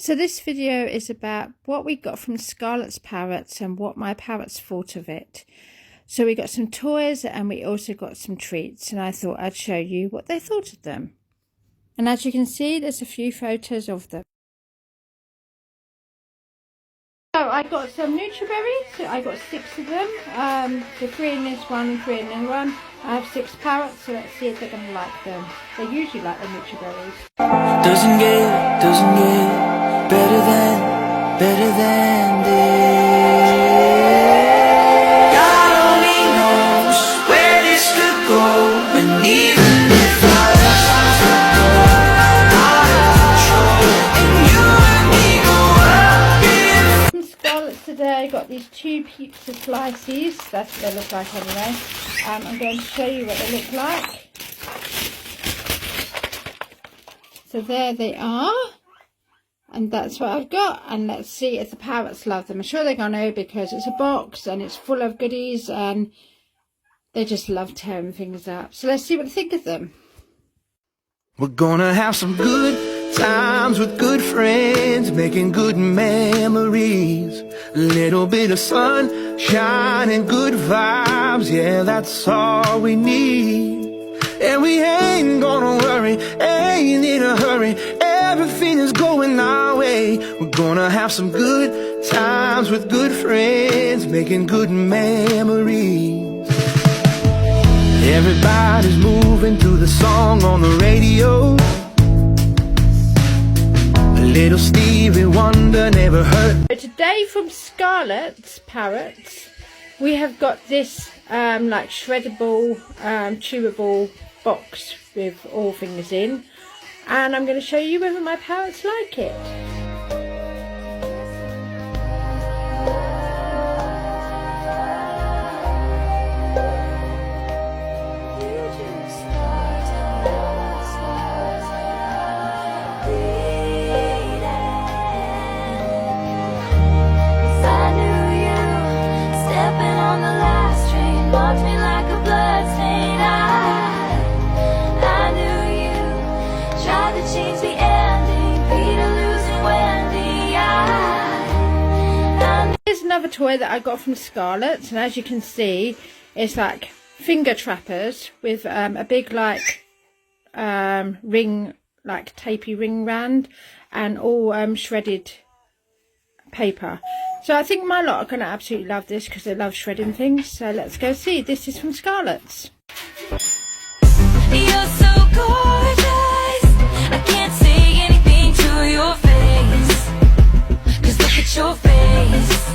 So this video is about what we got from Scarlett's Parrots and what my parrots thought of it. So we got some toys and we also got some treats, and I thought I'd show you what they thought of them. And as you can see, there's a few photos of them. So I got some Nutriberries. I got 6 of them. So 3 in this one and 3 in the one. I have 6 parrots, so let's see if they're going to like them. They usually like the Nutriberries. Doesn't get better than this. God only knows where this could go, and even if I today I got these 2 pizza slices. That's what they look like anyway. I'm going to show you what they look like. So there they are, and that's what I've got. And let's see if the parrots love them. I'm sure they're going to, because it's a box and it's full of goodies and they just love tearing things up. So let's see what they think of them. We're gonna have some good times with good friends, making good memories. A little bit of sunshine and good vibes, yeah, that's all we need. And we ain't gonna worry, ain't in a hurry, everything is going our way. We're gonna have some good times with good friends, making good memories. Everybody's moving to the song on the radio. Little Stevie Wonder never heard. Today from Scarlett's Parrots, we have got this like shreddable, chewable box with all things in, and I'm going to show you whether my parrots like it. Another toy that I got from Scarlett, and as you can see, it's like finger trappers with a big like ring, like tapey ring band, and all shredded paper. So I think my lot are going to absolutely love this because they love shredding things. So let's go see. This is from Scarlett's. You're so gorgeous, I can't say anything to your face, 'cause look at your face.